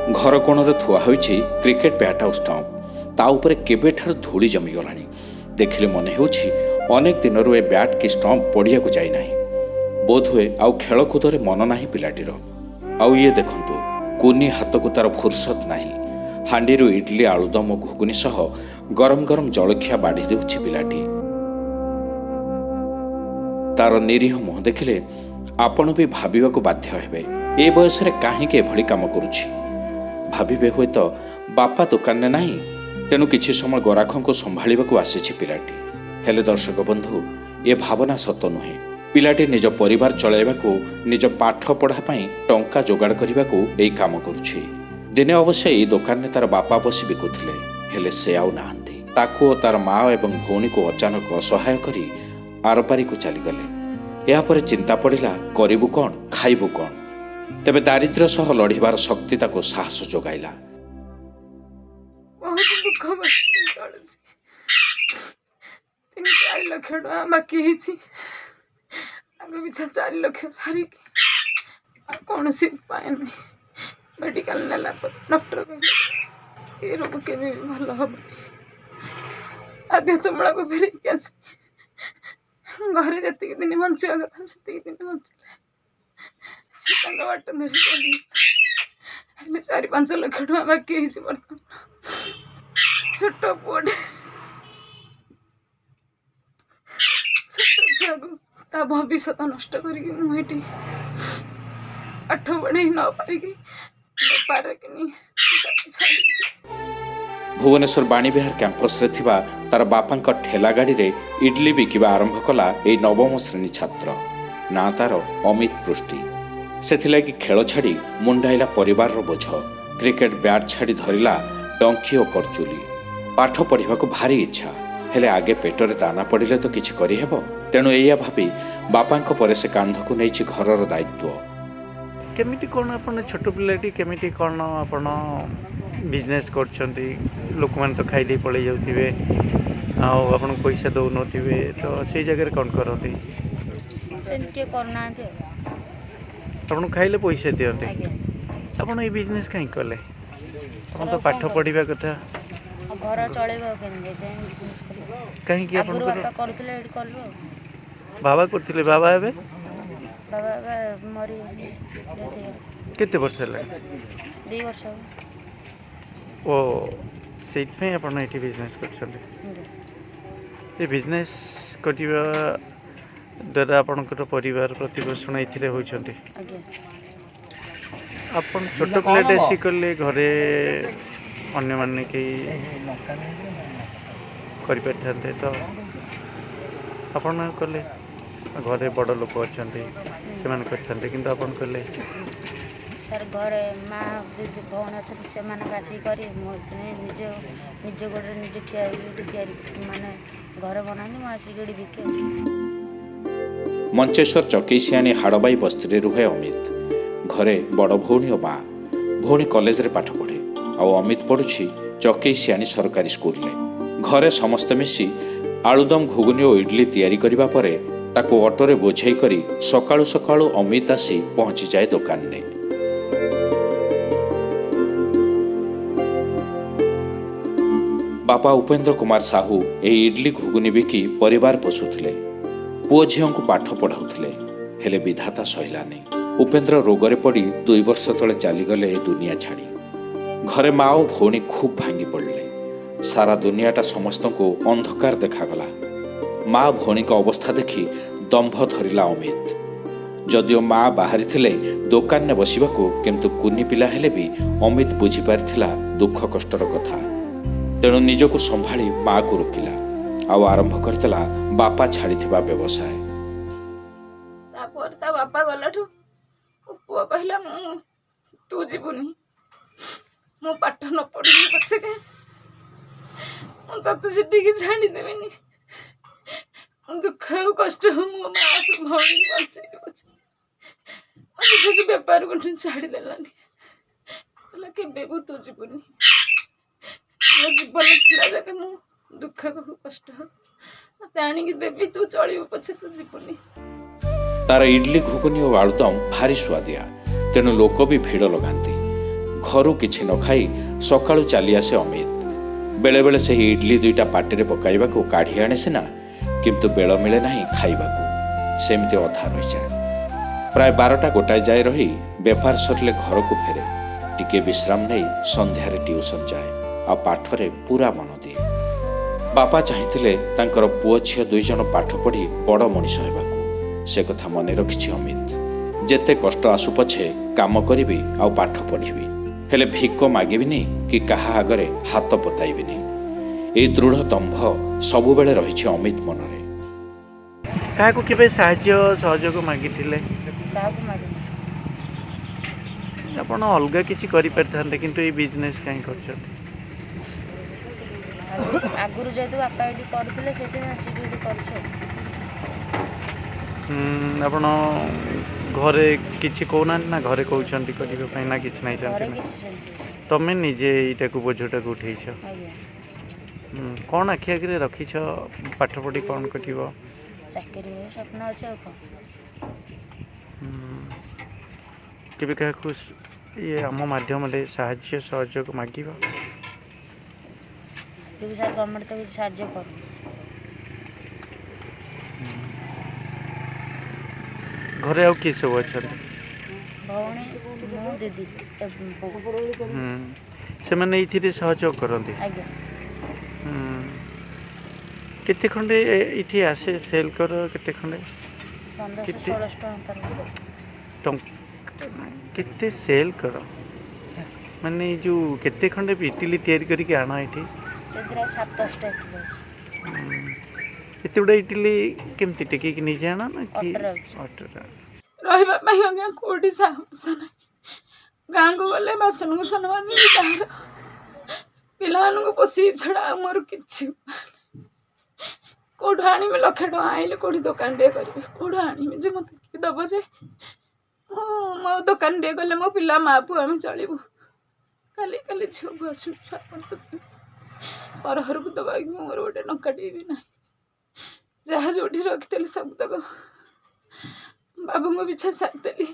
घर कोणरे थुआ होइछि cricket bat आउ stump ता उपरे केबेठार धूली जमीगलाणी। देखिले मन हेउछि अनेक दिनरु ए बैट कि स्टंप पड़िया को जाई नाही। बोध हुए आउ खेलकूदरे मन नाही पिलाटीर। आउ ये देखंतु कुनी हाथ को तार फुर्सत नाही। हांडीरु इडली आलुदम और घुगुनी सह गरम गरम जलखिया बाढ़ी देउछि पिलाटी। तार निरीह मुह देखिले आपण भी भाविबाकु बाध्य हेबे ए बयस रे काहेकि एभली काम करूछि। भाविबे हुए तो बापा दुकान ने नाही, तेणु किछि समय गराखों को संभाळिबाकु आसीछि पिलाटी। हेले दर्शक बंधु, ए भावना सत नुहे। पिलाटी निज परिवार चलाइबाकु निज पाठ पढ़ा पई टंका जोगाड़ करिबाकु एई काम करूछि। दिने अवश्य एई दुकान ने तार बापा बसी बिकुथिले, हेले से आउ नाहंती। ताकू तार माँ एवं भौणी को अचानक असहाय करी आरपारी को चलीगले। यापर चिंता पड़िला करिबु कौन खाइबु कौन। तेबे दारिद्र्य सह लड़िबार शक्ति ताको साहस जोगाइला। कौन सी उपाय नहीं। मेडिकल नेला डॉक्टर कहले ए रोग के भल हम आद्य तुमड़ा को फेरिक आस घरे जति दिन बंचा कथा से दिन बंचले बाट धरी चली 4-5 लाख टका बाकी बर्तमान छोट पुअटे छोट ता भविष्य नष्ट करके मुझे पाठ पढ़े न पारिकी बेपार कि भुवनेश्वर बाणीविहार कैंपस रे थिबा तार बापा ठेला गाड़ी रे इडली बिकिबा आरंभ कला ए नवम श्रेणी छात्र। ना तार अमित पृष्टि। सेथिलागि खेल छाड़ी मुंडाइला परिवार रो बोझ। क्रिकेट बैट छाड़ी धरिला डंकी और करचुली। पाठ पढ़िबा को भारी इच्छा, हेले आगे पेटरे दाना पड़िले तो किछि करि हेबो। तेणु एया भाबी बापांको परे से कांध को नेछि घरर दायित्व। केमिति कोन अपन छोट पिलाटी केमिति कोन अपन बिजनेस करछंती। लोक मान तो खाई दे पळे जाउथिबे आ अपन पैसा दउ नथिबे, तो से जगह कोन करथि सेनके करना दे अपन खाइले पैसा दियंते। अपन ए बिजनेस काई कले? अपन तो पाठ पढ़िबा कथा घर चलेबो केन बिजनेस करिबो काई कि अपन बापा करथिले एडी करबो। बाबा करथिले। बाबा हेबे बाबा मरी केते वर्ष ले? 2 वर्ष ओ सेट पे अपन एटी बिजनेस करछले। ए बिजनेस कटिबा दादा अपन को परिवार प्रतिपोषण एथिरे होइछंती। अपन छोट प्लेटे सिकले घरे अन्य माने के करि पठाते तो अपन कले घरे बड़ लोक अच्छे से करते कि अपन कले सर घरे माँ दीदी भौण अच्छे से आसिक निज निज गोड़े निज ठिया माने घर बना आसिक बिके। मंचेश्वर चकेसियाणी हाड़बाई बस्ती रुहे अमित। घरे बड़ भौणी और माँ। भौणी कॉलेज रे पाठ पढ़े आ अमित पढ़ुछि चकेसियाणी सरकारी स्कूल में। घरे समस्ते मिसी आलुदम घुगुनी और इडली तैयारी करिबा परे ताको ऑटोरे बोझाई करी सकाळु सकाळु अमित आसी पहुंची जाए दुकान ने। बापा उपेंद्र कुमार साहू एही इडली घुगुनी बिकी परिवार पोषुथिले। पुओ झियों को पाठ पढ़ाउथिले, हेले विधाता सहिलानी। उपेंद्र रोगरे पड़ी 2 वर्ष तले चलीगले ए दुनिया छाड़ी। घरे माँ और भौणी खूब भांगी पड़ले। सारा दुनियाटा समस्त को अंधकार देखागला। माँ भौणी का अवस्था देखी दंभ धरिला अमित। जदिओ माँ बाहरी थिले दुकान ने बसिबाकू, किंतु कुनी पिला हेले भी अमित बुझी पारिथिला दुख कष्टर कथा। तेणु निजको संभाली माँ को रोकिला आउ आरंभ करतेला बापा छाड़ीथिबा व्यवसाय। ता बापा गलाठू पुआ कहला तू जीवनी मो पाठ न पढ़ी पछे के तते सेठी छाड़ी देबेनी। दुख कष्ट मो माँ भौणी बचे बेपार को छाड़ी देलानी के तू जीवनी मो जीवन थिला जाके मो दुख कष्ट मत आनिकी देवी तू चलू पछे तू जीवनी। तार इडली घुगुनी और आलुदम भारी स्वादिया, तेणु लोक भी भिड़ लगाती। ଘରୁ କିଛି ନ ଖାଇ ସକାଳୁ ଚାଲି ଆସେ ଅମିତ। ବେଳେବେଳେ ସେହି ଇଡଲି ଦୁଇଟା ପାଟିରେ ପକାଇବାକୁ କାଢ଼ି ଆଣେ ସିନା, କିନ୍ତୁ ବେଳ ମିଳେ ନାହିଁ ଖାଇବାକୁ, ସେମିତି ଅଧା ରହିଯାଏ। ପ୍ରାୟ 12ଟା ଗୋଟାଏ ଯାଏ ରହି ବେପାର ସରିଲେ ଘରକୁ ଫେରେ, ଟିକେ ବିଶ୍ରାମ ନେଇ ସନ୍ଧ୍ୟାରେ ଟିଉସନ ଯାଏ, ଆଉ ପାଠରେ ପୁରା ମନ ଦିଏ। ବାପା ଚାହିଁଥିଲେ ତାଙ୍କର ପୁଅ ଝିଅ 2 ଜଣ ପାଠ ପଢ଼ି ବଡ଼ ମଣିଷ ହେବାକୁ। ସେ କଥା ମନେ ରଖିଛି ଅମିତ। ଯେତେ କଷ୍ଟ ଆସୁ ପଛେ କାମ କରିବି ଆଉ ପାଠ ପଢ଼ିବି, ହେଲେ ଭିକ ମାଗିବିନି କି କାହା ଆଗରେ ହାତ ପତାଇବିନି। ଏହି ଦୃଢ଼ ଦମ୍ଭ ସବୁବେଳେ ରହିଛି ଅମିତ ମନରେ। କାହାକୁ କେବେ ସାହାଯ୍ୟ ସହଯୋଗ ମାଗିଥିଲେ? କାହାକୁ ମାରିନି। ଆପଣ ଅଲଗା କିଛି କରିପାରିଥାନ୍ତେ, କିନ୍ତୁ ଏଇ ବିଜନେସ୍ କାହିଁ କରୁଛନ୍ତି? ଆଗରୁ ଯେହେତୁ ବାପା ଏଠି କରୁଥିଲେ ସେଥିପାଇଁ ଆସିକି ଏଠି କରୁଛୁ। ଆପଣ ଘରେ କିଛି କହୁନାହାନ୍ତି ନା? ଘରେ କହୁଛନ୍ତି କରିବା ପାଇଁ ନା କିଛି ନାହିଁ ଘରେ ସେମିତି? କିଛି ସେମିତି। ତମେ ନିଜେ ଏଇଟାକୁ ବୋଝଟାକୁ ଉଠେଇଛ? ଆଜ୍ଞା। କ'ଣ ଆଖି ଆଗରେ ରଖିଛ? ପାଠ ପଢ଼ି କ'ଣ କରିବ? ଚାକିରି ସ୍ୱପ୍ନ ଅଛି ଆଉ କ'ଣ। କେବେ କାହାକୁ ଇଏ ଆମ ମାଧ୍ୟମରେ ସାହାଯ୍ୟ ସହଯୋଗ ମାଗିବ? କିନ୍ତୁ ସାର୍ ଗଭର୍ଣ୍ଣମେଣ୍ଟ ତ କିଛି ସାହାଯ୍ୟ କରୁନି। ଘରେ ଆଉ କିଏ ସବୁ ଅଛନ୍ତି? ଭଉଣୀ, ମୁଁ, ଦିଦି, ବୋଉ। ସେମାନେ ଏଇଥିରେ ସହଯୋଗ କରନ୍ତି? ଆଜ୍ଞା। କେତେ ଖଣ୍ଡେ ଏଇଠି ଆସେ ସେଲ୍ କର? କେତେ ଖଣ୍ଡେ? 1500-1600 ଟଙ୍କା। କେତେ ସେଲ୍ କର? ମାନେ ଏଇ ଯେଉଁ କେତେ ଖଣ୍ଡେ ଇଟିଲି ତିଆରି କରିକି ଆଣ ଏଠି? ସେଥିରେ 7-8ଟା ଇଟିଲି ଅଛି। ଏତେ ଗୁଡ଼ା ଇଟିଲି କେମିତି ଟେକିକି ନିଜେ ଆଣ ନା କି? ଅଟୋରେ। ରହିବା ପାଇଁ ଆଜ୍ଞା କୋଉଠି ସାହସ ନାହିଁ। ଗାଁକୁ ଗଲେ ବାସନ କୁସନ ମାଜିବି, ତାହାର ପିଲାମାନଙ୍କୁ ପୋଷିବି ଛଡ଼ା ଆଉ ମୋର କିଛି କୋଉଠୁ ଆଣିବି? 1,00,000 ଟଙ୍କା ଆଣିଲେ କୋଉଠି ଦୋକାନ ଟିକେ କରିବି, କୋଉଠୁ ଆଣିବି ଯେ ମତେ କିଏ ଦବ ଯେ? ମୁଁ ମୋ ଦୋକାନ ଟିକେ ଗଲେ ମୋ ପିଲା ମା ପୁଅ ଆମେ ଚଳିବୁ। କାଲି ଝିଅକୁ ଆସିବି ପର ଘରକୁ ଦବାକୁ ମୋର ଗୋଟେ ଟଙ୍କାଟିଏ ବି ନାହିଁ। ଯାହା ଯୋଉଠି ରଖିଥିଲି ସବୁ ତକ ବାବୁଙ୍କ ପିଛା ସାରିଦେଲି।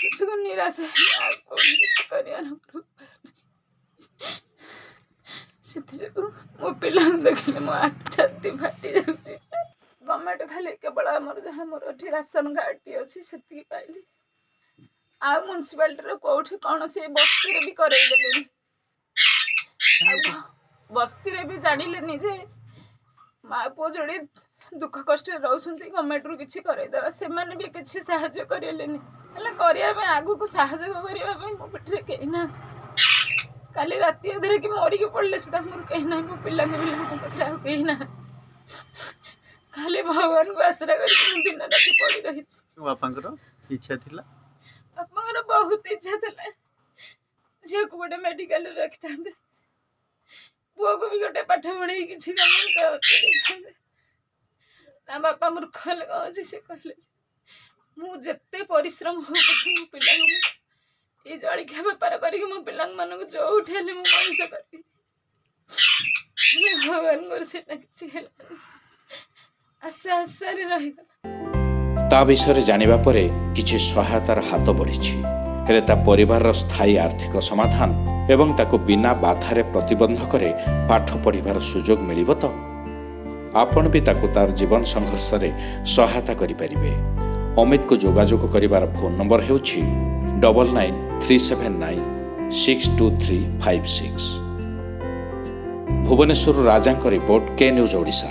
ଶେଷକୁ ନିରାଶ କରିବାର ସେଥିଯୋଗୁଁ ମୋ ପିଲାଙ୍କୁ ଦେଖିଲେ ମୋ ଛାତି ଫାଟି ଯାଉଛି। ଗଭର୍ଣ୍ଣମେଣ୍ଟ ଖାଲି କେବଳ ଆମର ଯାହା ମୋର ଏଠି ରାସନ କାର୍ଡଟି ଅଛି ସେତିକି ପାଇଲି। ଆଉ ମ୍ୟୁନିସିପାଲିଟିର କୋଉଠି କୌଣସି ବସ୍ତିରେ ବି କରେଇଦେଲେନି। ଆଉ ବସ୍ତିରେ ବି ଜାଣିଲେନି ଯେ ମା ପୁଅ ଯୋଡ଼େ ଦୁଃଖ କଷ୍ଟରେ ରହୁଛନ୍ତି, ଗଭର୍ଣ୍ଣମେଣ୍ଟରୁ କିଛି କରେଇଦେବା। ସେମାନେ ବି କିଛି ସାହାଯ୍ୟ କରିଲେନି। ହେଲେ କରିବା ପାଇଁ ଆଗକୁ ସାହାଯ୍ୟ କରିବା ପାଇଁ ମୋ ପିଠିରେ କେହି ନାହାନ୍ତି। କାଲି ରାତି ଅଧରେ କି ମରିକି ପଡ଼ିଲେ ସୁଦ୍ଧା ମୋର କେହି ନାହିଁ। ମୋ ପିଲାଙ୍କ ପାଖରେ ଆଉ କେହି ନାହାନ୍ତି। ଖାଲି ଭଗବାନଙ୍କୁ ଆଶ୍ରା କରିକି ମୁଁ ଦିନ ରାତି ପଡ଼ି ରହିଛି। ବାପାଙ୍କର ଇଚ୍ଛା ଥିଲା? ବାପାଙ୍କର ବହୁତ ଇଚ୍ଛା ଥିଲା ଝିଅକୁ ଗୋଟେ ମେଡିକାଲରେ ରଖିଥାନ୍ତେ, ପୁଅକୁ ବି ଗୋଟେ ପାଠ ପଢ଼େଇ କିଛି ଦେଇଥାନ୍ତେ। ତା ବାପା ମୂର୍ଖ ହେଲେ କ'ଣ ଅଛି? ସେ କହିଲେ ମୁଁ ଯେତେ ପରିଶ୍ରମ ହଉ ପଛେ ମୋ ପିଲାଙ୍କୁ ଏଇ ଜଳଖିଆ ବେପାର କରିକି ମୋ ପିଲାମାନଙ୍କୁ ଯୋଉଠି ହେଲେ ମୁଁ ମଣିଷ କରିବି। ହେଲେ ଭଗବାନଙ୍କର ସେଇଟା କିଛି ହେଲାନି। ଆଶାରେ ରହିଗଲା। ତା ବିଷୟରେ ଜାଣିବା ପରେ କିଛି ସହାୟତାର ହାତ ବଢ଼ିଛି, ହେଲେ ତା ପରିବାରର ସ୍ଥାୟୀ ଆର୍ଥିକ ସମାଧାନ ଏବଂ ତାକୁ ବିନା ବାଧାରେ ପ୍ରତିବନ୍ଧକରେ ପାଠ ପଢ଼ିବାର ସୁଯୋଗ ମିଳିବ ତ? ଆପଣ ବି ତାକୁ ତାର ଜୀବନ ସଂଘର୍ଷରେ ସହାୟତା କରିପାରିବେ। ଅମିତକୁ ଯୋଗାଯୋଗ କରିବାର ଫୋନ୍ ନମ୍ବର ହେଉଛି 9937962356। ଭୁବନେଶ୍ୱରରୁ ରାଜାଙ୍କ ରିପୋର୍ଟ, କେ ନ୍ୟୁଜ୍ ଓଡ଼ିଶା।